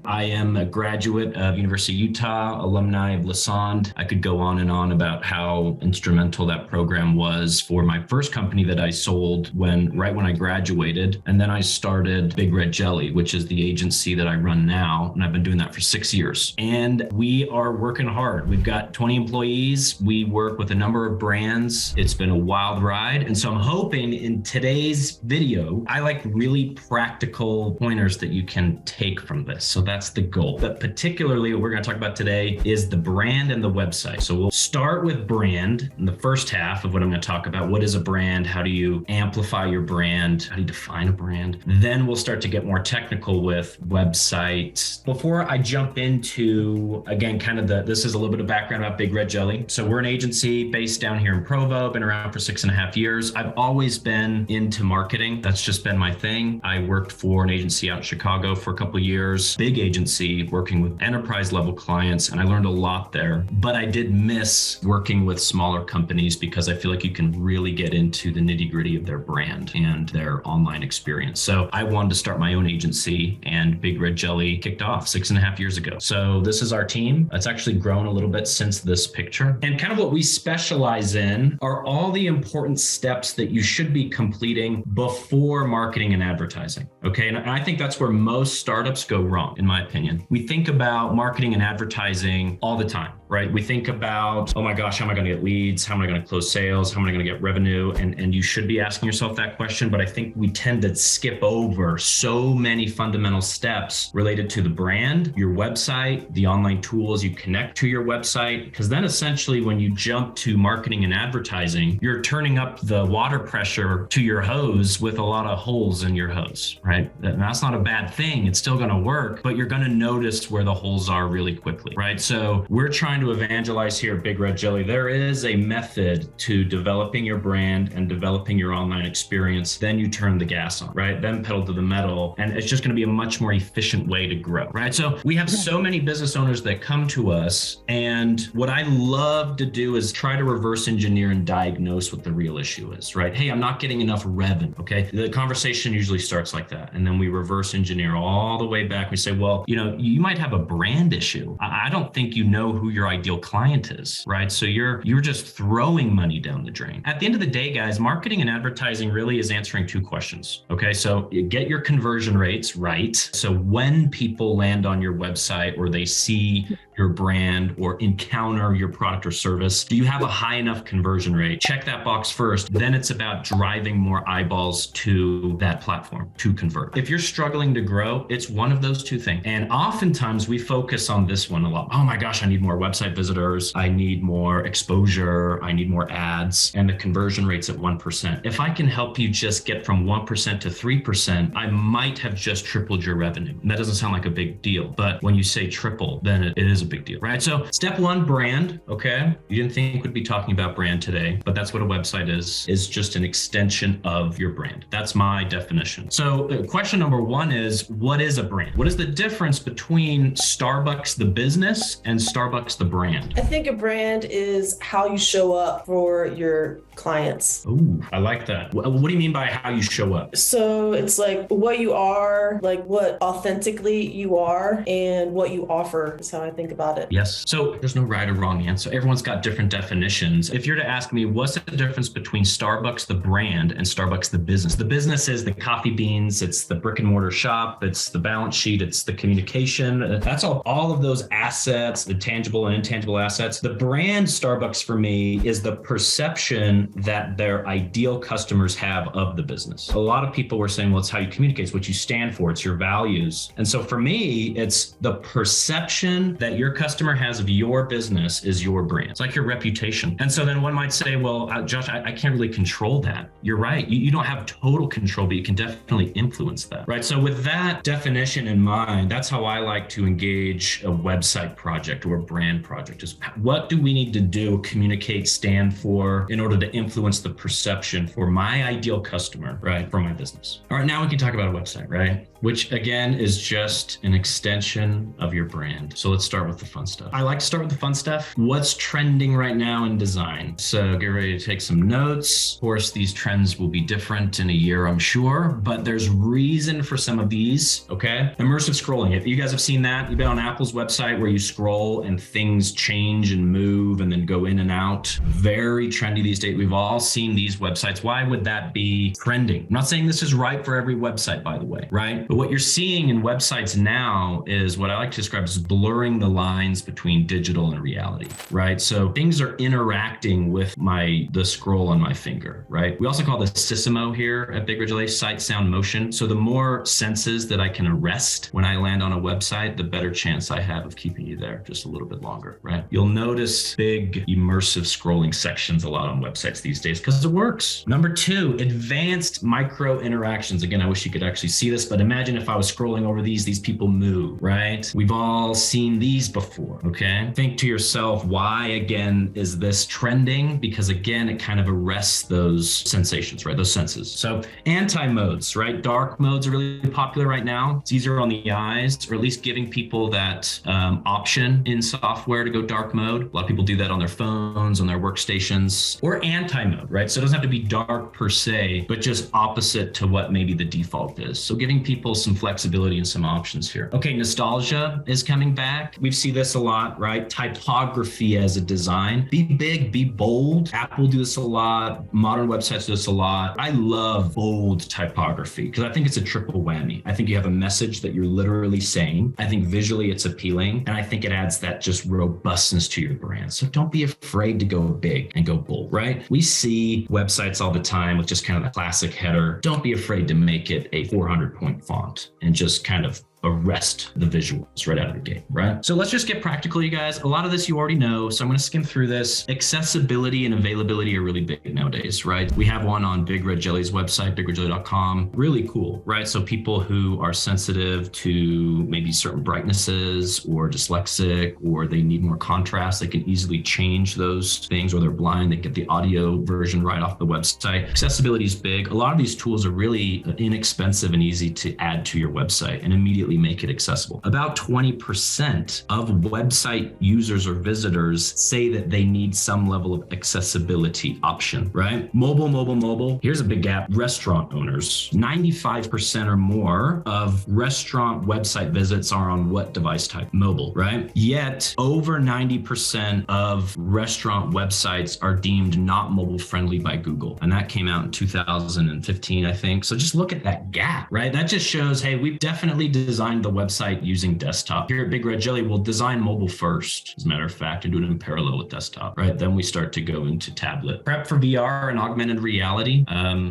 I am a graduate of University of Utah, alumni of Lassonde. I could go on and on about how instrumental that program was for my first company that I sold right when I graduated. And then I started Big Red Jelly, which is the agency that I run now. And I've been doing that for 6 years. And we are working hard. We've got 20 employees. We work with a number of brands. It's been a wild ride. And so I'm hoping in today's video, I like really practical pointers that you can take from this. So that's the goal. But particularly what we're going to talk about today is the brand and the website. So we'll start with brand in the first half of what I'm going to talk about. What is a brand? How do you amplify your brand? How do you define a brand? Then we'll start to get more technical with websites. Before I jump into, again, this is a little bit of background about Big Red Jelly. So we're an agency based down here in Provo, been around for 6.5 years. I've always been into marketing. That's just been my thing. I worked for an agency out in Chicago for a couple of years, big agency working with enterprise level clients, and I learned a lot there. But I did miss working with smaller companies because I feel like you can really get into the nitty gritty of their brand and their online experience. So I wanted to start my own agency, and Big Red Jelly kicked off 6.5 years ago. So this is our team. It's actually grown a little bit since this picture. And kind of what we specialize in are all the important steps that you should be completing before marketing and advertising. Okay. And I think that's where most startups go wrong, in my opinion. We think about marketing and advertising all the time, right? We think about, oh my gosh, how am I going to get leads? How am I going to close sales? How am I going to get revenue? And you should be asking yourself that question. But I think we tend to skip over so many fundamental steps related to the brand, your website, the online tools you connect to your website. Because then essentially when you jump to marketing and advertising, you're turning up the water pressure to your hose with a lot of holes in your hose, right? And that's not a bad thing. It's still going to work, but you're going to notice where the holes are really quickly, right? So we're trying to evangelize here at Big Red Jelly. There is a method to developing your brand and developing your online experience. Then you turn the gas on, right? Then pedal to the metal. And it's just going to be a much more efficient way to grow, right? So we have so many business owners that come to us. And what I love to do is try to reverse engineer and diagnose what the real issue is, right? Hey, I'm not getting enough revenue. Okay. The conversation usually starts like that. And then we reverse engineer all the way back. We say, well, you might have a brand issue. I don't think you know who your ideal client is, right? So you're just throwing money down the drain. At the end of the day, guys, marketing and advertising really is answering two questions. Okay. So you get your conversion rates right. So when people land on your website or they see your brand or encounter your product or service, do you have a high enough conversion rate? Check that box first. Then it's about driving more eyeballs to that platform to convert. If you're struggling to grow, it's one of those two things. And oftentimes we focus on this one a lot. Oh my gosh, I need more website visitors. I need more exposure. I need more ads. And the conversion rate's at 1%. If I can help you just get from 1% to 3%, I might have just tripled your revenue. And that doesn't sound like a big deal, but when you say triple, then it is a big deal, right? So step one, brand. Okay. You didn't think we'd be talking about brand today, but that's what a website is just an extension of your brand. That's my definition. So question number one is, what is a brand? What is the difference between Starbucks, the business, and Starbucks, the brand? I think a brand is how you show up for your clients. Ooh, I like that. What do you mean by how you show up? So it's like what you are, like what authentically you are, and what you offer is how I think about it. Yes. So there's no right or wrong answer. Everyone's got different definitions. If you're to ask me, what's the difference between Starbucks, the brand, and Starbucks, the business? The business is the coffee beans. It's the brick and mortar shop. It's the balance sheet. It's the communication. That's all of those assets, the tangible and intangible assets. The brand Starbucks for me is the perception that their ideal customers have of the business. A lot of people were saying, well, it's how you communicate. It's what you stand for. It's your values. And so for me, it's the perception that your customer has of your business is your brand. It's like your reputation. And so then one might say, well, Josh, I can't really control that. You're right. You don't have total control, but you can definitely influence that, right? So with that definition in mind, that's how I like to engage a website project or a brand project. Is what do we need to do, communicate, stand for in order to influence the perception for my ideal customer, right? For my business. All right, now we can talk about a website, right? which again is just an extension of your brand. So let's start with the fun stuff. I like to start with the fun stuff. What's trending right now in design? So get ready to take some notes. Of course, these trends will be different in a year, I'm sure, but there's reason for some of these, okay? Immersive scrolling. If you guys have seen that, you've been on Apple's website where you scroll and things change and move and then go in and out. Very trendy these days. We've all seen these websites. Why would that be trending? I'm not saying this is right for every website, by the way, right? But what you're seeing in websites now is what I like to describe as blurring the lines between digital and reality, right? So things are interacting with the scroll on my finger, right? We also call this SISMO here at Big Red Jelly, sight, sound, motion. So the more senses that I can arrest when I land on a website, the better chance I have of keeping you there just a little bit longer, right? You'll notice big immersive scrolling sections a lot on websites these days because it works. Number 2, advanced micro interactions. Again, I wish you could actually see this, but imagine if I was scrolling over these people move, right? We've all seen these before, okay? Think to yourself, why again is this trending? Because again, it kind of arrests those sensations, right? Those senses. So anti-modes, right? Dark modes are really popular right now. It's easier on the eyes, or at least giving people that option in software to go dark mode. A lot of people do that on their phones, on their workstations, or anti-mode, right? So it doesn't have to be dark per se, but just opposite to what maybe the default is. So giving people some flexibility and some options here. Okay, nostalgia is coming back. We see this a lot, right? Typography as a design. Be big, be bold. Apple do this a lot. Modern websites do this a lot. I love bold typography because I think it's a triple whammy. I think you have a message that you're literally saying. I think visually it's appealing. And I think it adds that just robustness to your brand. So don't be afraid to go big and go bold, right? We see websites all the time with just kind of the classic header. Don't be afraid to make it a 400-point font and just kind of arrest the visuals right out of the gate, right? So let's just get practical, you guys. A lot of this you already know, so I'm going to skim through this. Accessibility and availability are really big nowadays, right? We have one on Big Red Jelly's website, bigredjelly.com. Really cool, right? So people who are sensitive to maybe certain brightnesses or dyslexic, or they need more contrast, they can easily change those things, or they're blind, they get the audio version right off the website. Accessibility is big. A lot of these tools are really inexpensive and easy to add to your website and immediately make it accessible. About 20% of website users or visitors say that they need some level of accessibility option, right? Mobile. Here's a big gap. Restaurant owners, 95% or more of restaurant website visits are on what device type? Mobile, right? Yet over 90% of restaurant websites are deemed not mobile friendly by Google. And that came out in 2015, I think. So just look at that gap, right? That just shows, hey, we've definitely designed the website using desktop. Here at Big Red Jelly, we'll design mobile first, as a matter of fact, and do it in parallel with desktop, right? Then we start to go into tablet. Prep for VR and augmented reality.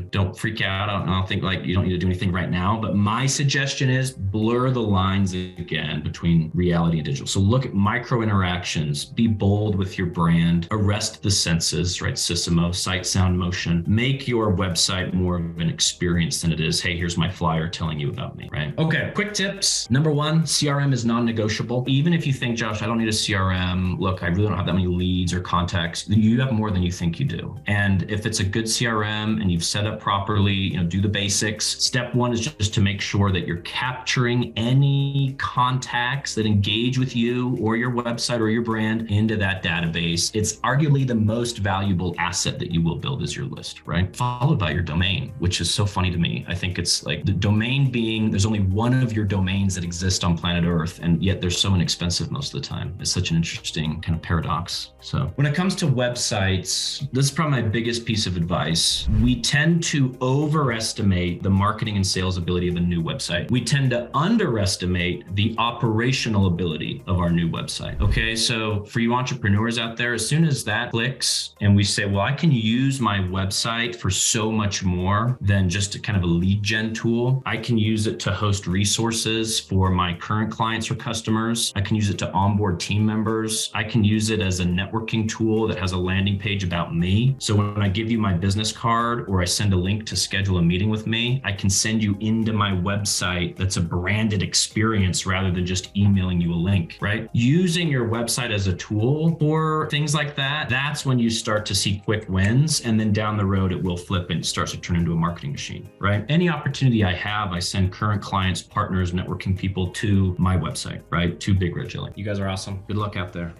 Don't freak out. I don't think like you don't need to do anything right now, but my suggestion is blur the lines again between reality and digital. So look at micro interactions, be bold with your brand, arrest the senses, right? SISMO, sight, sound, motion. Make your website more of an experience than it is, hey, here's my flyer telling you about me, right? Okay, quick tips. Number 1, CRM is non-negotiable. Even if you think, Josh, I don't need a CRM. Look, I really don't have that many leads or contacts. You have more than you think you do. And if it's a good CRM and you've set up properly, do the basics. Step 1 is just to make sure that you're capturing any contacts that engage with you or your website or your brand into that database. It's arguably the most valuable asset that you will build is your list, right? Followed by your domain, which is so funny to me. I think it's like the domain being, there's only one of your domains that exist on planet Earth, and yet they're so inexpensive most of the time. It's such an interesting kind of paradox. So when it comes to websites, this is probably my biggest piece of advice. We tend to overestimate the marketing and sales ability of a new website. We tend to underestimate the operational ability of our new website. Okay, so for you entrepreneurs out there, as soon as that clicks and we say, well, I can use my website for so much more than just a kind of a lead gen tool. I can use it to host resources resources for my current clients or customers. I can use it to onboard team members. I can use it as a networking tool that has a landing page about me. So when I give you my business card or I send a link to schedule a meeting with me, I can send you into my website that's a branded experience rather than just emailing you a link, right? Using your website as a tool for things like that, that's when you start to see quick wins. And then down the road, it will flip and it starts to turn into a marketing machine, right? Any opportunity I have, I send current clients, partners, networking people to my website, right? To Big Red Jelly. You guys are awesome. Good luck out there.